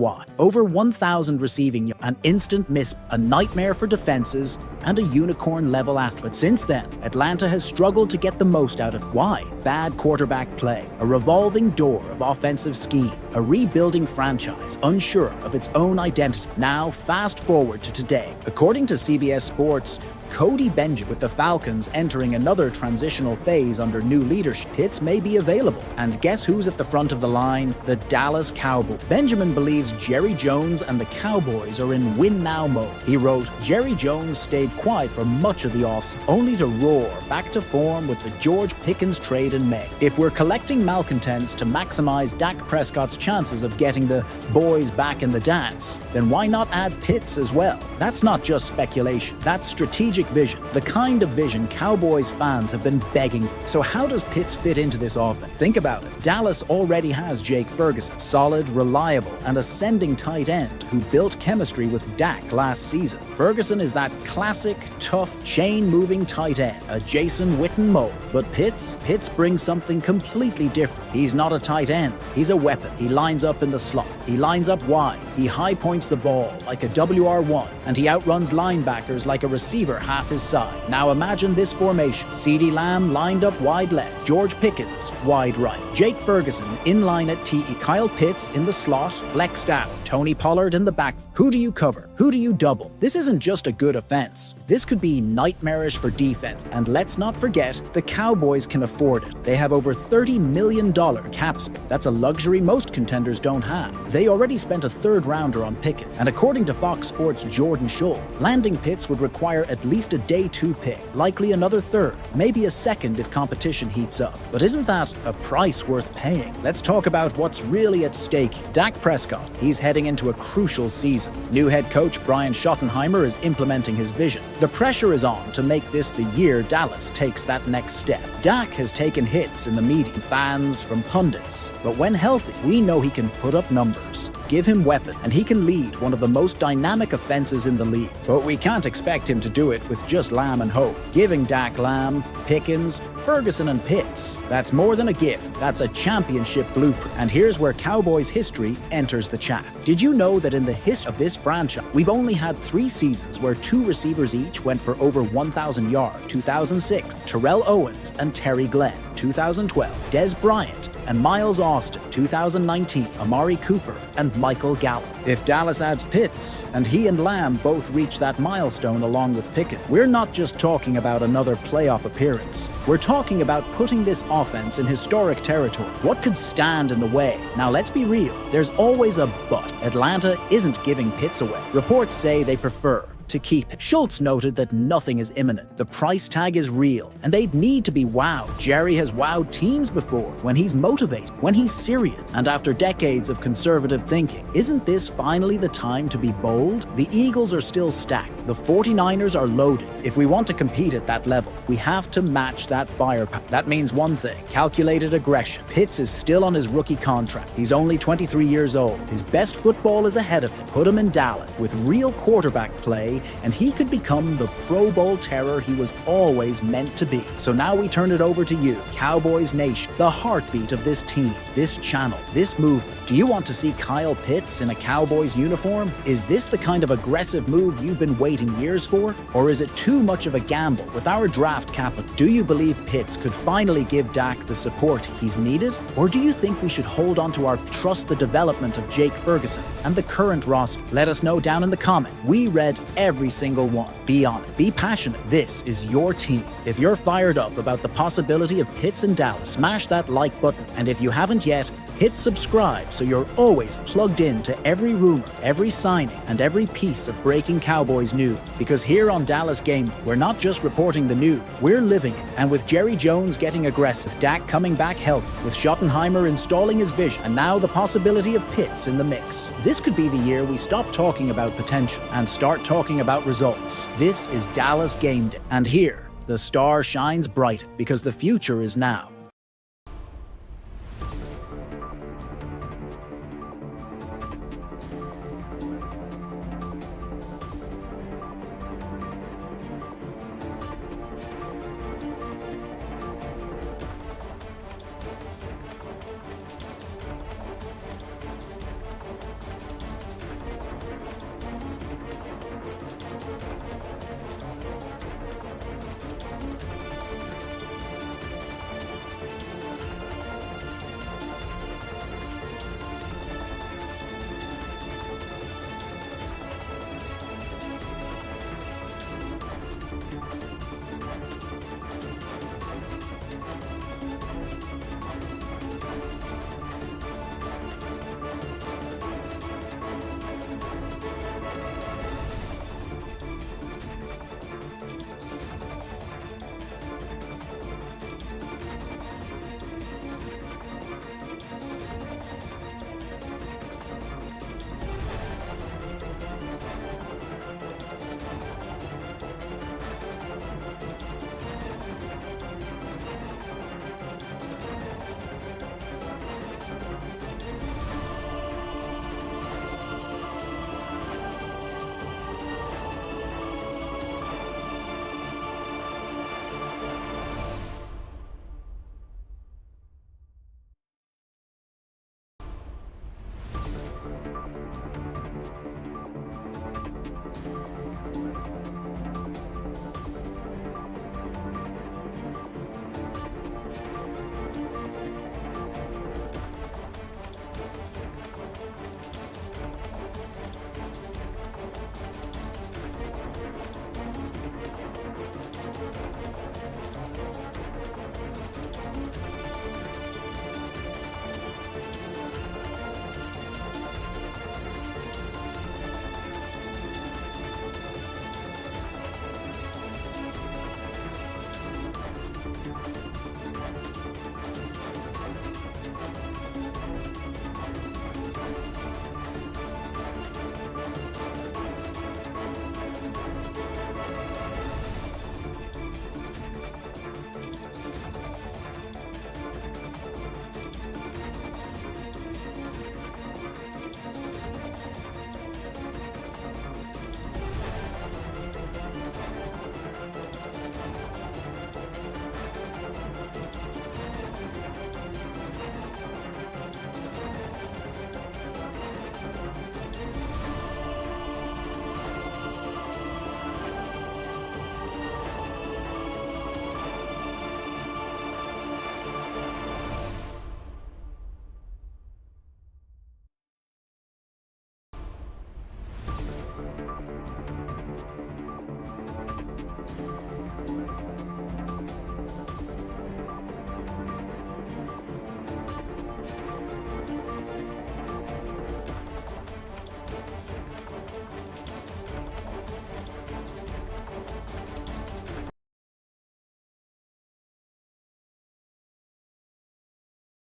Why? Over 1,000 receiving yards, an instant miss, a nightmare for defenses, and a unicorn-level athlete. Since then, Atlanta has struggled to get the most out of. Why? Bad quarterback play, a revolving door of offensive scheme, a rebuilding franchise unsure of its own identity. Now, fast forward to today. According to CBS Sports, Cody Benjamin with the Falcons entering another transitional phase under new leadership. Pitts may be available. And guess who's at the front of the line? The Dallas Cowboys. Benjamin believes Jerry Jones and the Cowboys are in win-now mode. He wrote, Jerry Jones stayed quiet for much of the offseason, only to roar back to form with the George Pickens trade in May. If we're collecting malcontents to maximize Dak Prescott's chances of getting the boys back in the dance, then why not add Pitts as well? That's not just speculation. That's strategic vision, the kind of vision Cowboys fans have been begging for. So how does Pitts fit into this offense? Think about it. Dallas already has Jake Ferguson, solid, reliable, and ascending tight end who built chemistry with Dak last season. Ferguson is that classic, tough, chain-moving tight end, a Jason Witten mold. But Pitts brings something completely different. He's not a tight end. He's a weapon. He lines up in the slot. He lines up wide. He high points the ball like a WR1, and he outruns linebackers like a receiver half his side. Now imagine this formation. CeeDee Lamb lined up wide left, George Pickens wide right, Jake Ferguson in line at TE, Kyle Pitts in the slot, flexed out, Tony Pollard in the back. Who do you cover? Who do you double? This isn't just a good offense. This could be nightmarish for defense. And let's not forget, the Cowboys can afford it. They have over $30 million cap space. That's a luxury most contenders don't have. They already spent a third-rounder on Pickens. And according to Fox Sports' Jordan Schultz, landing Pitts would require at least a day 2 pick, likely another third, maybe a second if competition heats up. But isn't that a price worth paying? Let's talk about what's really at stake. Dak Prescott, he's heading into a crucial season. New head coach Brian Schottenheimer is implementing his vision. The pressure is on to make this the year Dallas takes that next step. Dak has taken hits in the media, fans, from pundits, but when healthy, we know he can put up numbers. Give him weapon, and he can lead one of the most dynamic offenses in the league. But we can't expect him to do it with just Lamb and Hope. Giving Dak Lamb, Pickens, Ferguson, and Pitts, that's more than a gift. That's a championship blueprint. And here's where Cowboys history enters the chat. Did you know that in the history of this franchise, we've only had 3 seasons where 2 receivers each went for over 1,000 yards? 2006, Terrell Owens and Terry Glenn. 2012, Des Bryant and Miles Austin. 2019, Amari Cooper and Michael Gallup. If Dallas adds Pitts, and he and Lamb both reach that milestone along with Pickett, we're not just talking about another playoff appearance. We're talking about putting this offense in historic territory. What could stand in the way? Now let's be real, there's always a but. Atlanta isn't giving Pitts away. Reports say they prefer to keep it. Schultz noted that nothing is imminent. The price tag is real, and they'd need to be wowed. Jerry has wowed teams before, when he's motivated, when he's serious. And after decades of conservative thinking, isn't this finally the time to be bold? The Eagles are still stacked. The 49ers are loaded. If we want to compete at that level, we have to match that firepower. That means one thing, calculated aggression. Pitts is still on his rookie contract. He's only 23 years old. His best football is ahead of him. Put him in Dallas with real quarterback play, and he could become the Pro Bowl terror he was always meant to be. So now we turn it over to you, Cowboys Nation, the heartbeat of this team, this channel, this movement. Do you want to see Kyle Pitts in a Cowboys uniform? Is this the kind of aggressive move you've been waiting years for? Or is it too much of a gamble with our draft capital? Do you believe Pitts could finally give Dak the support he's needed? Or do you think we should hold on to our trust the development of Jake Ferguson and the current roster? Let us know down in the comment. We read every single one. Be on it. Be passionate. This is your team. If you're fired up about the possibility of Pitts in Dallas, smash that like button. And if you haven't yet, hit subscribe so you're always plugged in to every rumor, every signing, and every piece of breaking Cowboys news. Because here on Dallas Game, we're not just reporting the news, we're living it. And with Jerry Jones getting aggressive, Dak coming back healthy, with Schottenheimer installing his vision, and now the possibility of Pitts in the mix, this could be the year we stop talking about potential and start talking about results. This is Dallas Game Day. And here, the star shines bright because the future is now.